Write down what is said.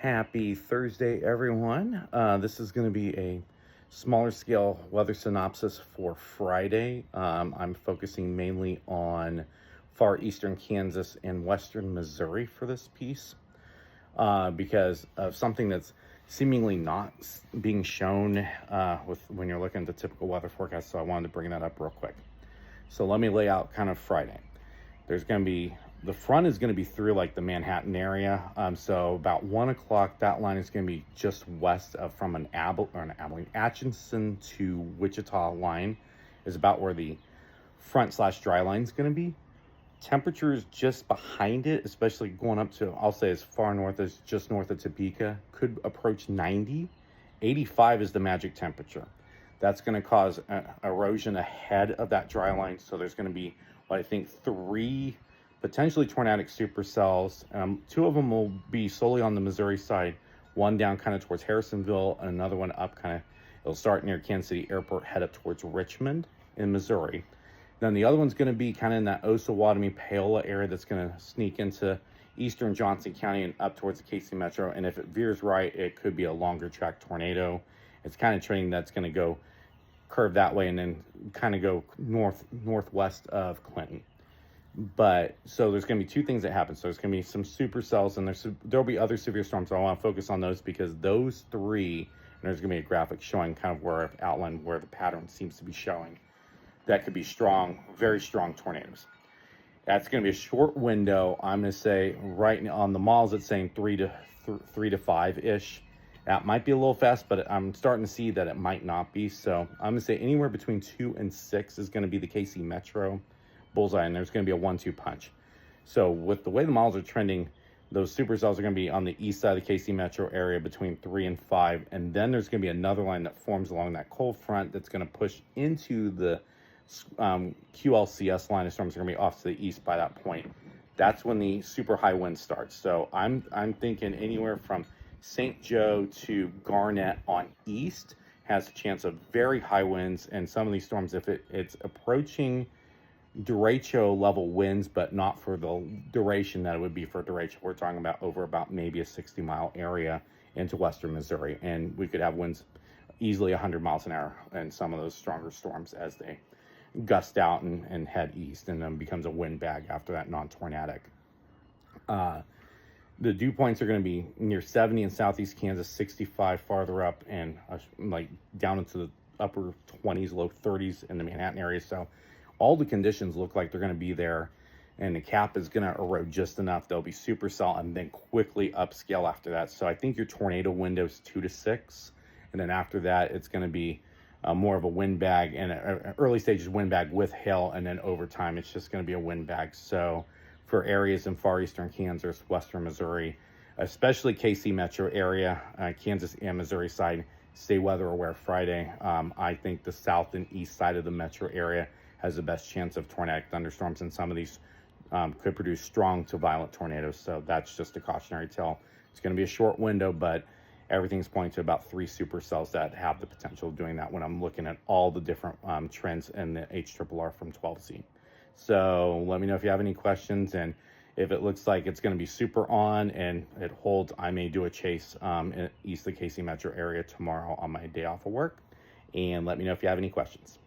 Happy Thursday, everyone. This is going to be a smaller scale weather synopsis for Friday. I'm focusing mainly on far eastern Kansas and western Missouri for this piece because of something that's seemingly not being shown when you're looking at the typical weather forecast. So I wanted to bring that up real quick. So let me lay out kind of Friday. There's going to be, the front is going to be through like the Manhattan area. So about 1 o'clock, that line is going to be just west of from an Atchison to Wichita line is about where the front / dry line is going to be. Temperatures just behind it, especially going up to, I'll say as far north as just north of Topeka, could approach 90. 85 is the magic temperature. That's going to cause erosion ahead of that dry line. So there's going to be, what I think, 3 potentially tornadic supercells. 2 of them will be solely on the Missouri side, one down kind of towards Harrisonville, and another one up kind of, it'll start near Kansas City Airport, head up towards Richmond in Missouri. Then the other one's going to be kind of in that Osawatomie, Paola area that's going to sneak into eastern Johnson County and up towards the KC Metro. And if it veers right, it could be a longer track tornado. It's kind of trending that's going to go curve that way and then kind of go northwest of Clinton. But so there's going to be 2 things that happen. So there's going to be some supercells, and there'll be other severe storms. So I want to focus on those because those 3, and there's going to be a graphic showing kind of where I've outlined where the pattern seems to be showing. That could be strong, very strong tornadoes. That's going to be a short window. I'm going to say right on the malls, it's saying 3 to 5-ish. That might be a little fast, but I'm starting to see that it might not be. So I'm going to say anywhere between 2 and 6 is going to be the KC Metro bullseye, and there's going to be a 1-2 punch. So with the way the models are trending, those supercells are going to be on the east side of the KC Metro area between 3 and 5. And then there's going to be another line that forms along that cold front that's going to push into the QLCS line of storms are going to be off to the east by that point. That's when the super high wind starts. So I'm thinking anywhere from St. Joe to Garnett on east has a chance of very high winds, and some of these storms, if it's approaching derecho level winds, but not for the duration that it would be for derecho. We're talking about over about maybe a 60-mile area into western Missouri, and we could have winds easily 100 miles an hour in some of those stronger storms as they gust out and head east, and then becomes a wind bag after that, non-tornadic. The dew points are going to be near 70 in southeast Kansas, 65 farther up, and like down into the upper 20s, low 30s in the Manhattan area. So all the conditions look like they're going to be there, and the cap is going to erode just enough. There'll be supercell and then quickly upscale after that. So I think your tornado window is 2 to 6, and then after that, it's going to be more of a wind bag, and early stages wind bag with hail, and then over time it's just going to be a wind bag. So for areas in far eastern Kansas, western Missouri, especially KC Metro area, Kansas and Missouri side, stay weather aware Friday. I think the south and east side of the metro area has the best chance of tornadic thunderstorms, and some of these could produce strong to violent tornadoes. So that's just a cautionary tale. It's going to be a short window, but everything's pointing to about 3 supercells that have the potential of doing that when I'm looking at all the different trends in the HRRR from 12Z. So let me know if you have any questions, and if it looks like it's going to be super on and it holds, I may do a chase in east of the KC Metro area tomorrow on my day off of work. And let me know if you have any questions.